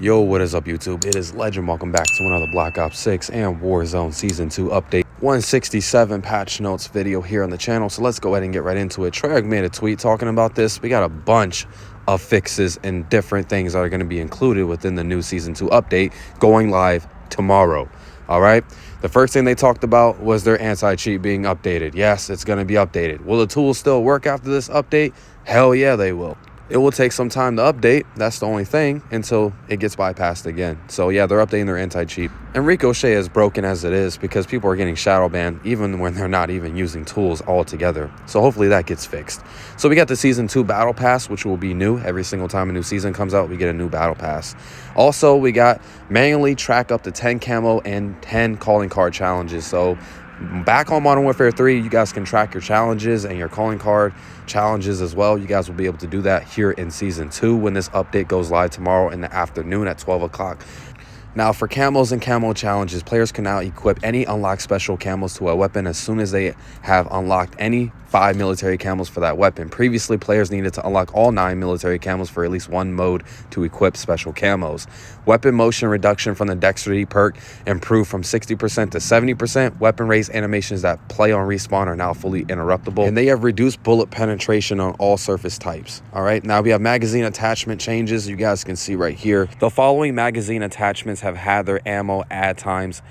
Yo, what is up, YouTube? It is Legend. Welcome back to another Black Ops 6 and Warzone Season 2 update 167 patch notes video here on the channel. So let's go ahead and get right into it. Treyarch made a tweet talking about this. We got a bunch of fixes and different things that are going to be included within the new Season 2 update going live tomorrow. All right. The first thing they talked about was their anti-cheat being updated. Yes, it's going to be updated. Will the tools still work after this update? Hell yeah, they will. It will take some time to update. That's the only thing until it gets bypassed again. So yeah, they're updating their anti-cheat. And Ricochet is broken as it is because people are getting shadow banned even when they're not even using tools altogether. So hopefully that gets fixed. So we got the Season 2 Battle Pass, which will be new. Every single time a new season comes out, we get a new Battle Pass. Also, we got manually track up to 10 camo and 10 calling card challenges. So back on Modern Warfare 3, you guys can track your challenges and your calling card challenges as well. You guys will be able to do that here in Season 2 when this update goes live tomorrow in the afternoon at 12 o'clock. Now, for camos and camo challenges, players can now equip any unlocked special camos to a weapon as soon as they have unlocked any 5 military camos for that weapon. Previously, players needed to unlock all 9 military camos for at least one mode to equip special camos. Weapon motion reduction from the dexterity perk improved from 60% to 70%. Weapon raise animations that play on respawn are now fully interruptible. And they have reduced bullet penetration on all surface types. All right, now we have magazine attachment changes. You guys can see right here. The following magazine attachments have had their ammo add times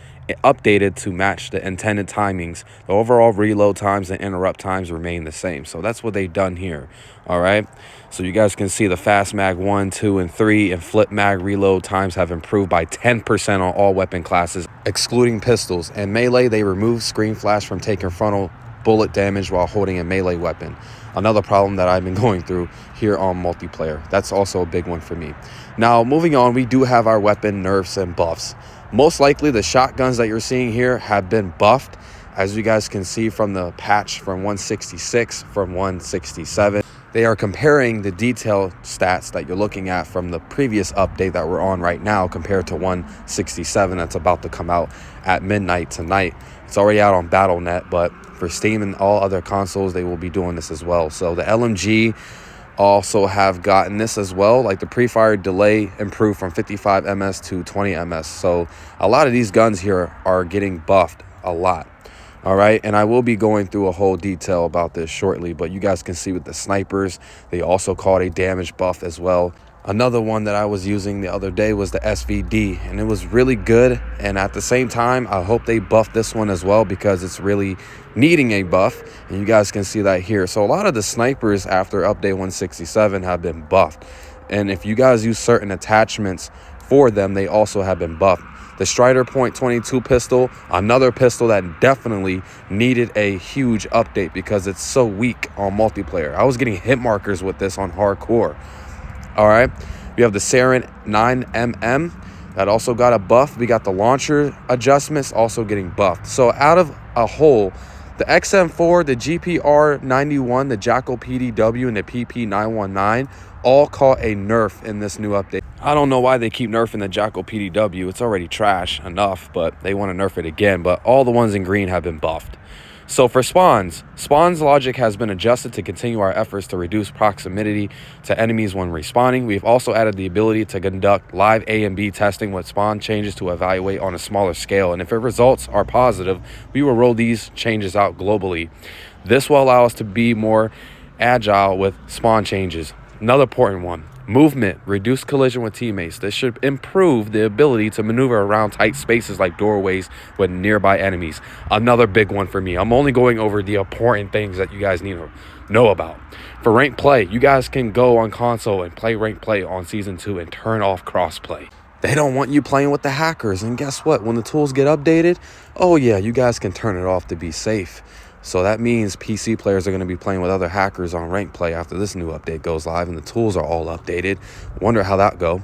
updated to match the intended timings. The overall reload times and interrupt times remain the same. So that's what they've done here. All right, so you guys can see the fast mag 1, 2, and 3 and flip mag reload times have improved by 10% on all weapon classes excluding pistols. And melee, they removed screen flash from taking frontal bullet damage while holding a melee weapon. Another problem that I've been going through here on multiplayer. That's also a big one for me. Now, moving on, we do have our weapon nerfs and buffs. Most likely, the shotguns that you're seeing here have been buffed, as you guys can see from the patch from 166 from 167. They are comparing the detail stats that you're looking at from the previous update that we're on right now compared to 167 that's about to come out at midnight tonight. It's already out on Battle.net, but for Steam and all other consoles, they will be doing this as well. So the LMG also have gotten this as well, like the pre-fire delay improved from 55 ms to 20 ms. So a lot of these guns here are getting buffed a lot. All right, and I will be going through a whole detail about this shortly, but you guys can see with the snipers, they also called a damage buff as well. Another one that I was using the other day was the SVD, and it was really good. And at the same time, I hope they buff this one as well because it's really needing a buff. And you guys can see that here. So a lot of the snipers after update 167 have been buffed. And if you guys use certain attachments for them, they also have been buffed. The Strider .22 pistol, another pistol that definitely needed a huge update because it's so weak on multiplayer. I was getting hit markers with this on hardcore. All right, we have the Sarin 9mm that also got a buff. We got the launcher adjustments also getting buffed. So out of a whole, the XM4, the GPR91, the Jackal PDW, and the PP919 all caught a nerf in this new update. I don't know why they keep nerfing the Jackal PDW. It's already trash enough, but they want to nerf it again. But all the ones in green have been buffed. So for spawns logic has been adjusted to continue our efforts to reduce proximity to enemies when respawning. We've also added the ability to conduct live A and B testing with spawn changes to evaluate on a smaller scale. And if the results are positive, we will roll these changes out globally. This will allow us to be more agile with spawn changes. Another important one. Movement, reduce collision with teammates. This should improve the ability to maneuver around tight spaces like doorways with nearby enemies. Another big one for me. I'm only going over the important things that you guys need to know about. For ranked play, you guys can go on console and play ranked play on Season 2 and turn off crossplay. They don't want you playing with the hackers. And guess what? When the tools get updated, oh yeah, you guys can turn it off to be safe. So that means PC players are going to be playing with other hackers on ranked play after this new update goes live and the tools are all updated. Wonder how that go.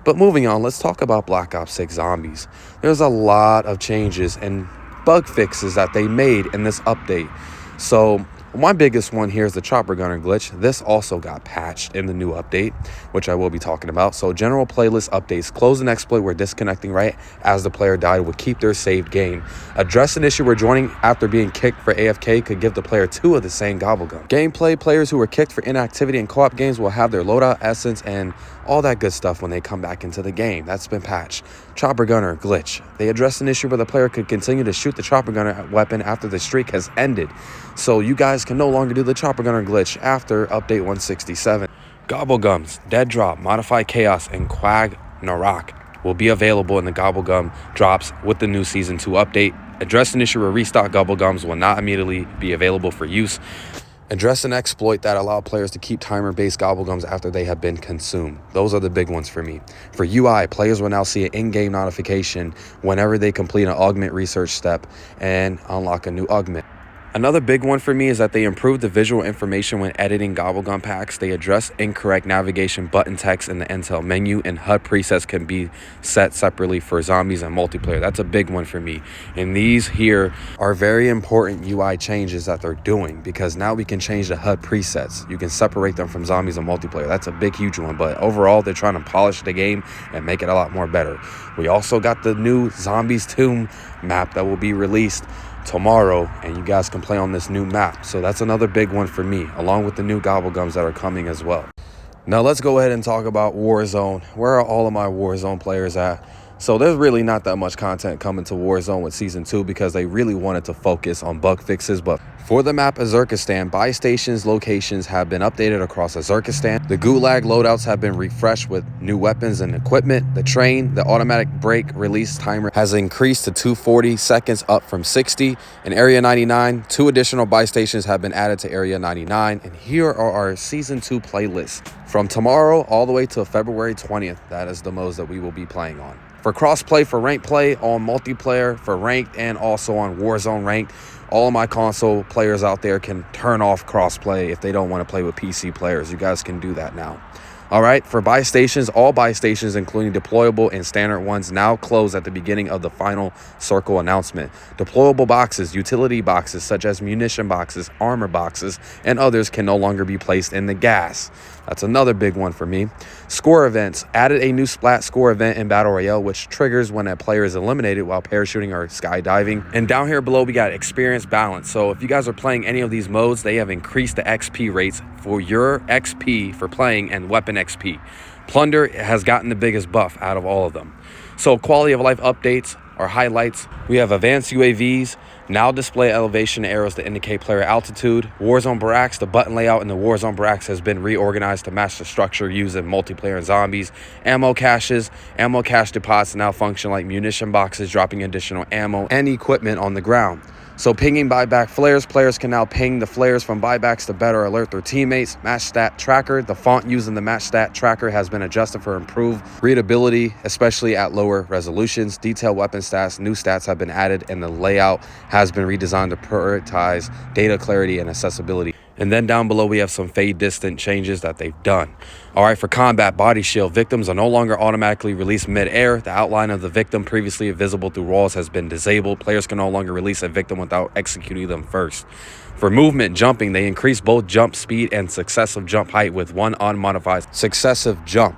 But moving on, let's talk about Black Ops 6 Zombies. There's a lot of changes and bug fixes that they made in this update. So My biggest one here is the chopper gunner glitch. This also got patched in the new update, which I will be talking about. So general playlist updates. Close an exploit where disconnecting right as the player died would keep their saved game. Address an issue where joining after being kicked for AFK could give the player 2 of the same gobblegum. Gameplay, players who were kicked for inactivity in co-op games will have their loadout, essence, and all that good stuff when they come back into the game. That's been patched. Chopper gunner glitch. They addressed an issue where the player could continue to shoot the chopper gunner weapon after the streak has ended. So you guys can no longer do the chopper gunner glitch after update 167. Gobblegums, Dead Drop, Modified Chaos, and Quag Narak will be available in the Gobblegum drops with the new Season 2 update. Address an issue where restock Gobblegums will not immediately be available for use. Address an exploit that allow players to keep timer-based gobblegums after they have been consumed. Those are the big ones for me. For UI, players will now see an in-game notification whenever they complete an augment research step and unlock a new augment. Another big one for me is that they improved the visual information when editing gobblegum packs. They address incorrect navigation button text in the intel menu, and HUD presets can be set separately for zombies and multiplayer. That's a big one for me. And these here are very important UI changes that they're doing, because now we can change the HUD presets. You can separate them from zombies and multiplayer. That's a big, huge one. But overall, they're trying to polish the game and make it a lot more better. We also got the new Zombies Tomb map that will be released tomorrow, and you guys can play on this new map. So that's another big one for me, along with the new gobblegums that are coming as well. Now let's go ahead and talk about Warzone. Where are all of my Warzone players at? So there's really not that much content coming to Warzone with Season 2 because they really wanted to focus on bug fixes. But for the map Azerkistan, buy stations locations have been updated across Azerkistan. The Gulag loadouts have been refreshed with new weapons and equipment. The train, the automatic brake release timer has increased to 240 seconds, up from 60. In Area 99, 2 additional buy stations have been added to Area 99. And here are our Season 2 playlists. From tomorrow all the way to February 20th, that is the modes that we will be playing on. For crossplay, for ranked play, on multiplayer, for ranked, and also on Warzone ranked, all of my console players out there can turn off crossplay if they don't want to play with PC players. You guys can do that now. All right, for buy stations, all buy stations, including deployable and standard ones, now close at the beginning of the final circle announcement. Deployable boxes, utility boxes, such as munition boxes, armor boxes, and others can no longer be placed in the gas. That's another big one for me. Score events. Added a new splat score event in Battle Royale, which triggers when a player is eliminated while parachuting or skydiving. And down here below, we got experience balance. So if you guys are playing any of these modes, they have increased the XP rates for your XP for playing and weapon XP. Plunder has gotten the biggest buff out of all of them. So quality of life updates or highlights. We have advanced UAVs, now display elevation arrows to indicate player altitude. Warzone barracks, the button layout in the Warzone barracks has been reorganized to match the structure used in multiplayer and zombies. Ammo caches, ammo cache depots now function like munition boxes, dropping additional ammo and equipment on the ground. So pinging buyback flares, players can now ping the flares from buybacks to better alert their teammates. Match stat tracker, the font used in the match stat tracker has been adjusted for improved readability, especially at lower resolutions. Detailed weapon stats, new stats have been added, and the layout has been redesigned to prioritize data clarity and accessibility. And then down below, we have some fade distant changes that they've done. All right, for combat body shield, victims are no longer automatically released mid-air. The outline of the victim previously visible through walls has been disabled. Players can no longer release a victim without executing them first. For movement jumping, they increase both jump speed and successive jump height with one unmodified successive jump.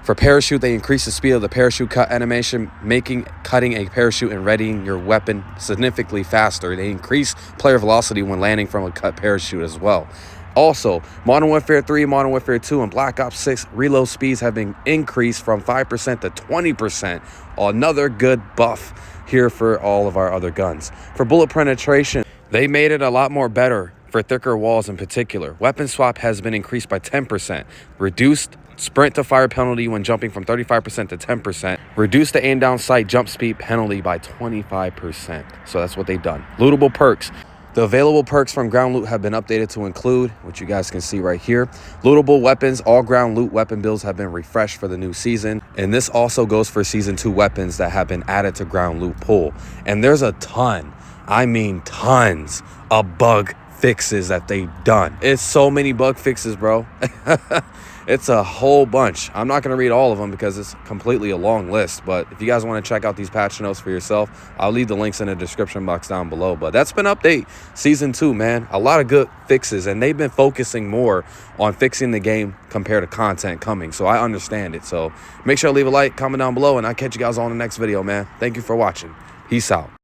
For parachute, they increase the speed of the parachute cut animation, making cutting a parachute and readying your weapon significantly faster. They increase player velocity when landing from a cut parachute as well. Also, Modern Warfare 3, Modern Warfare 2, and Black Ops 6 reload speeds have been increased from 5% to 20%. Another good buff here for all of our other guns. For bullet penetration, they made it a lot more better for thicker walls in particular. Weapon swap has been increased by 10%. Reduced sprint to fire penalty when jumping from 35% to 10%. Reduce the aim down sight jump speed penalty by 25%. So that's what they've done. Lootable perks. The available perks from ground loot have been updated to include, which you guys can see right here, lootable weapons. All ground loot weapon builds have been refreshed for the new season. And this also goes for Season 2 weapons that have been added to ground loot pool. And there's a ton, I mean tons, of bug fixes that they've done. It's so many bug fixes, bro. It's a whole bunch. I'm not going to read all of them because it's completely a long list. But if you guys want to check out these patch notes for yourself, I'll leave the links in the description box down below. But that's been Update Season 2, man. A lot of good fixes, and they've been focusing more on fixing the game compared to content coming. So I understand it. So make sure to leave a like, comment down below, and I'll catch you guys on the next video, man. Thank you for watching. Peace out.